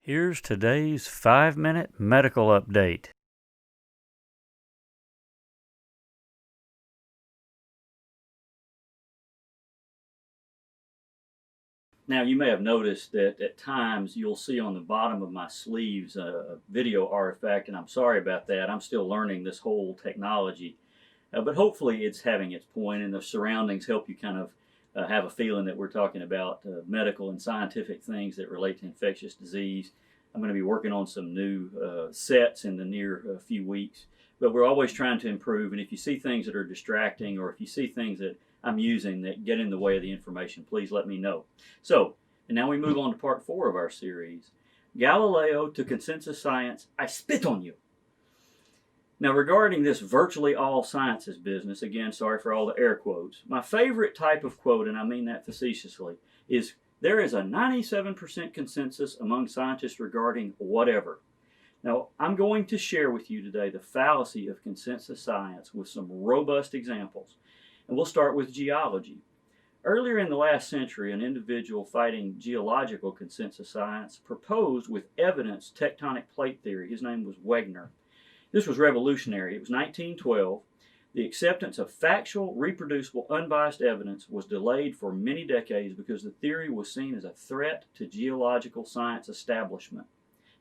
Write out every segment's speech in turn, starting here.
Here's today's 5-minute medical update. Now, you may have noticed that at times you'll see on the bottom of my sleeves a video artifact, and I'm sorry about that. I'm still learning this whole technology, but hopefully it's having its point, and the surroundings help you kind of have a feeling that we're talking about medical and scientific things that relate to infectious disease. I'm going to be working on some new sets in the near few weeks, but we're always trying to improve, and if you see things that are distracting, or if you see things that I'm using that get in the way of the information, please let me know. So, and now we move on to part 4 of our series. Galileo to consensus science, I spit on you. Now, regarding this virtually all sciences business, again, sorry for all the air quotes, my favorite type of quote, and I mean that facetiously, is there is a 97% consensus among scientists regarding whatever. Now, I'm going to share with you today the fallacy of consensus science with some robust examples. And we'll start with geology. Earlier in the last century, an individual fighting geological consensus science proposed with evidence tectonic plate theory. His name was Wegener. This was revolutionary. It was 1912. The acceptance of factual, reproducible, unbiased evidence was delayed for many decades because the theory was seen as a threat to geological science establishment.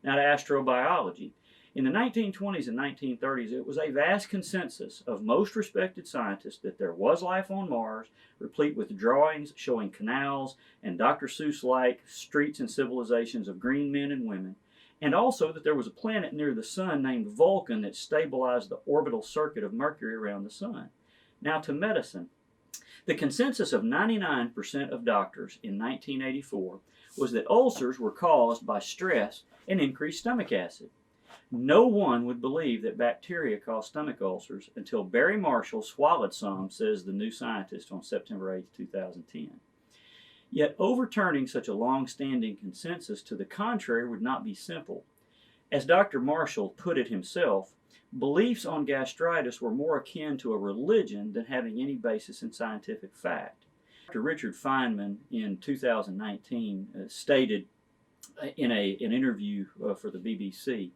Now to astrobiology. In the 1920s and 1930s, it was a vast consensus of most respected scientists that there was life on Mars, replete with drawings showing canals and Dr. Seuss-like streets and civilizations of green men and women, and also that there was a planet near the sun named Vulcan that stabilized the orbital circuit of Mercury around the sun. Now to medicine. The consensus of 99% of doctors in 1984 was that ulcers were caused by stress and increased stomach acid. No one would believe that bacteria cause stomach ulcers until Barry Marshall swallowed some, says the New Scientist on September 8, 2010. Yet overturning such a long-standing consensus to the contrary would not be simple. As Dr. Marshall put it himself, beliefs on gastritis were more akin to a religion than having any basis in scientific fact. Dr. Richard Feynman in 2019 stated in an interview for the BBC,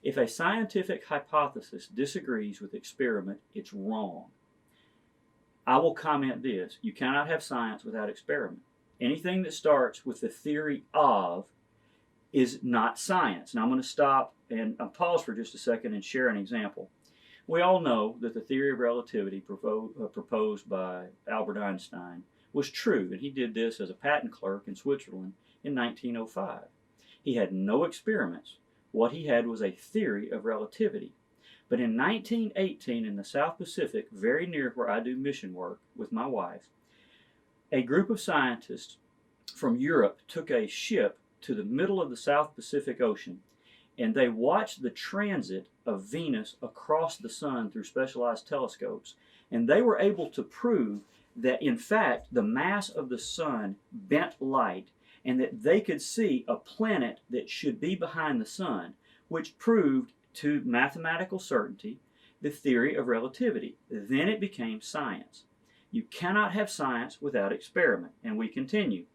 if a scientific hypothesis disagrees with experiment, it's wrong. I will comment this: you cannot have science without experiment. Anything that starts with the theory of is not science. Now I'm going to stop and pause for just a second and share an example. We all know that the theory of relativity proposed by Albert Einstein was true, and he did this as a patent clerk in Switzerland in 1905. He had no experiments. What he had was a theory of relativity. But in 1918 in the South Pacific, very near where I do mission work with my wife, a group of scientists from Europe took a ship to the middle of the South Pacific Ocean, and they watched the transit of Venus across the sun through specialized telescopes. And they were able to prove that, in fact, the mass of the sun bent light, and that they could see a planet that should be behind the sun, which proved to mathematical certainty the theory of relativity. Then it became science. You cannot have science without experiment, and we continue.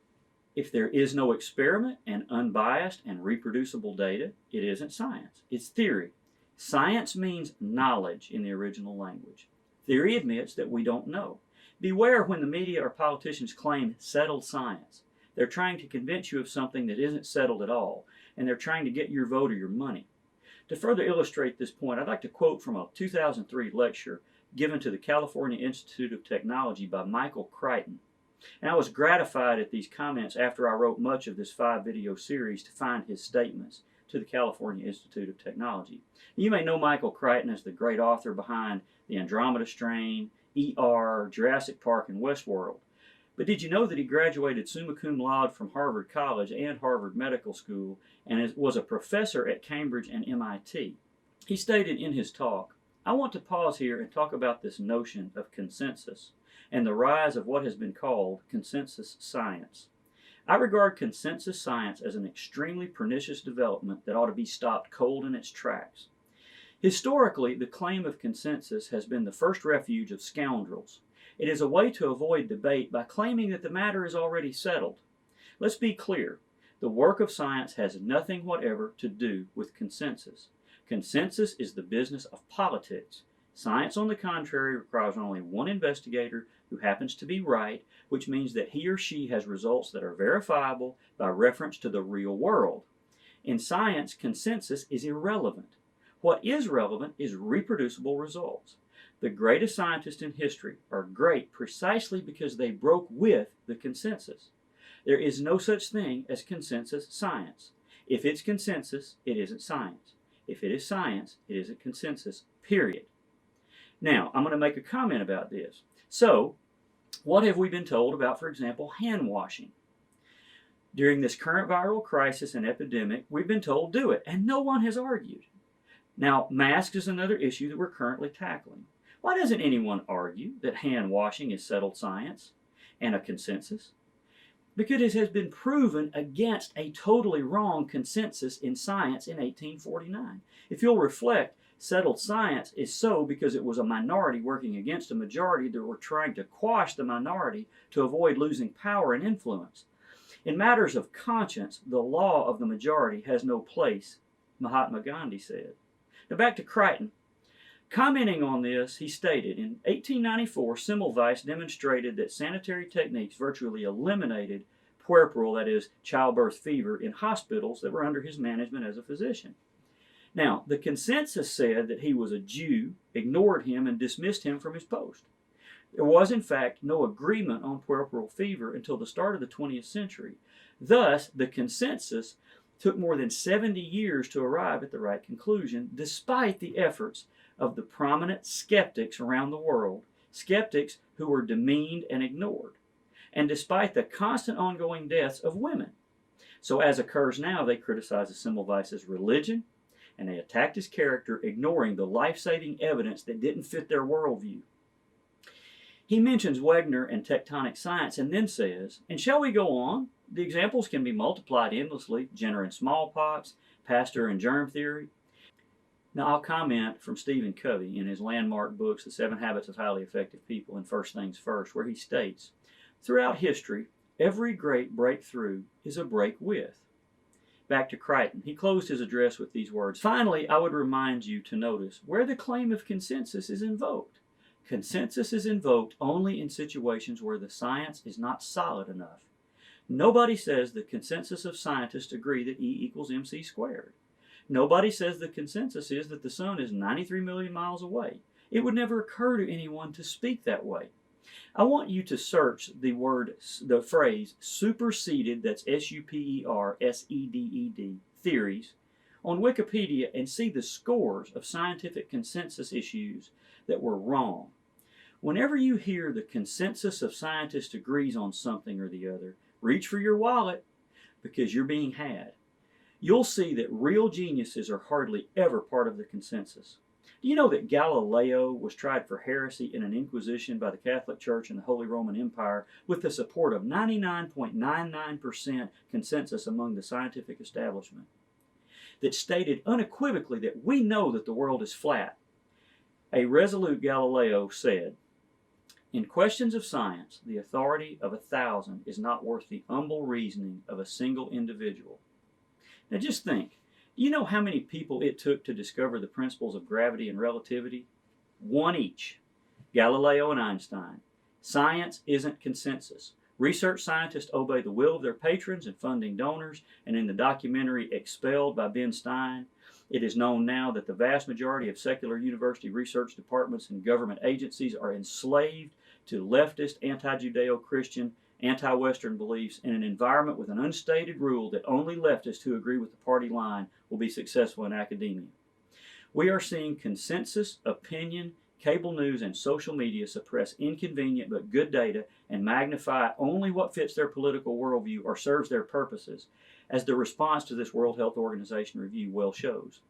If there is no experiment and unbiased and reproducible data, it isn't science, it's theory. Science means knowledge in the original language. Theory admits that we don't know. Beware when the media or politicians claim settled science. They're trying to convince you of something that isn't settled at all, and they're trying to get your vote or your money. To further illustrate this point, I'd like to quote from a 2003 lecture given to the California Institute of Technology by Michael Crichton. And I was gratified at these comments after I wrote much of this 5-video series to find his statements to the California Institute of Technology. You may know Michael Crichton as the great author behind The Andromeda Strain, ER, Jurassic Park, and Westworld. But did you know that he graduated summa cum laude from Harvard College and Harvard Medical School and was a professor at Cambridge and MIT? He stated in his talk, I want to pause here and talk about this notion of consensus and the rise of what has been called consensus science. I regard consensus science as an extremely pernicious development that ought to be stopped cold in its tracks. Historically, the claim of consensus has been the first refuge of scoundrels. It is a way to avoid debate by claiming that the matter is already settled. Let's be clear. The work of science has nothing whatever to do with consensus. Consensus is the business of politics. Science, on the contrary, requires only one investigator who happens to be right, which means that he or she has results that are verifiable by reference to the real world. In science, consensus is irrelevant. What is relevant is reproducible results. The greatest scientists in history are great precisely because they broke with the consensus. There is no such thing as consensus science. If it's consensus, it isn't science. If it is science, it isn't consensus, period. Now, I'm going to make a comment about this. So, what have we been told about, for example, hand washing? During this current viral crisis and epidemic, we've been told do it, and no one has argued. Now, masks is another issue that we're currently tackling. Why doesn't anyone argue that hand washing is settled science and a consensus? Because it has been proven against a totally wrong consensus in science in 1849. If you'll reflect, settled science is so because it was a minority working against a majority that were trying to quash the minority to avoid losing power and influence. In matters of conscience, the law of the majority has no place, Mahatma Gandhi said. Now back to Crichton. Commenting on this, he stated, in 1894, Semmelweis demonstrated that sanitary techniques virtually eliminated puerperal, that is, childbirth fever, in hospitals that were under his management as a physician. Now, the consensus said that he was a Jew, ignored him, and dismissed him from his post. There was, in fact, no agreement on puerperal fever until the start of the 20th century. Thus, the consensus took more than 70 years to arrive at the right conclusion, despite the efforts of the prominent skeptics around the world, skeptics who were demeaned and ignored, and despite the constant ongoing deaths of women. So as occurs now, they criticize Semmelweis' religion, and they attacked his character, ignoring the life-saving evidence that didn't fit their worldview. He mentions Wagner and tectonic science and then says, and shall we go on? The examples can be multiplied endlessly, Jenner and smallpox, Pasteur and germ theory. Now I'll comment from Stephen Covey in his landmark books, The 7 Habits of Highly Effective People and First Things First, where he states, throughout history, every great breakthrough is a break with. Back to Crichton. He closed his address with these words. Finally, I would remind you to notice where the claim of consensus is invoked. Consensus is invoked only in situations where the science is not solid enough. Nobody says the consensus of scientists agree that E equals mc squared. Nobody says the consensus is that the sun is 93 million miles away. It would never occur to anyone to speak that way. I want you to search the phrase superseded, that's S-U-P-E-R-S-E-D-E-D, theories, on Wikipedia and see the scores of scientific consensus issues that were wrong. Whenever you hear the consensus of scientists agrees on something or the other, reach for your wallet because you're being had. You'll see that real geniuses are hardly ever part of the consensus. Do you know that Galileo was tried for heresy in an inquisition by the Catholic Church and the Holy Roman Empire with the support of 99.99% consensus among the scientific establishment that stated unequivocally that we know that the world is flat? A resolute Galileo said, in questions of science, the authority of 1,000 is not worth the humble reasoning of a single individual. Now just think, do you know how many people it took to discover the principles of gravity and relativity? One each. Galileo and Einstein. Science isn't consensus. Research scientists obey the will of their patrons and funding donors, and in the documentary Expelled by Ben Stein, it is known now that the vast majority of secular university research departments and government agencies are enslaved to leftist, anti-Judeo-Christian, anti-Western beliefs in an environment with an unstated rule that only leftists who agree with the party line will be successful in academia. We are seeing consensus, opinion, cable news, and social media suppress inconvenient but good data and magnify only what fits their political worldview or serves their purposes, as the response to this World Health Organization review well shows.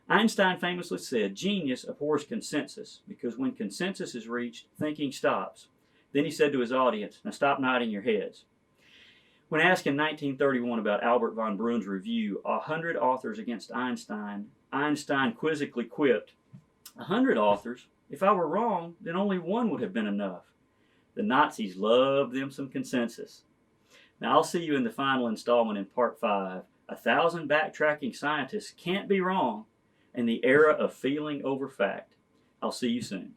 Einstein famously said, genius abhors consensus because when consensus is reached, thinking stops. Then he said to his audience, now stop nodding your heads. When asked in 1931 about Albert von Brun's review, 100 authors against Einstein, Einstein quizzically quipped, 100 authors? If I were wrong, then only one would have been enough. The Nazis loved them some consensus. Now, I'll see you in the final installment in part 5. 1,000 backtracking scientists can't be wrong in the era of feeling over fact. I'll see you soon.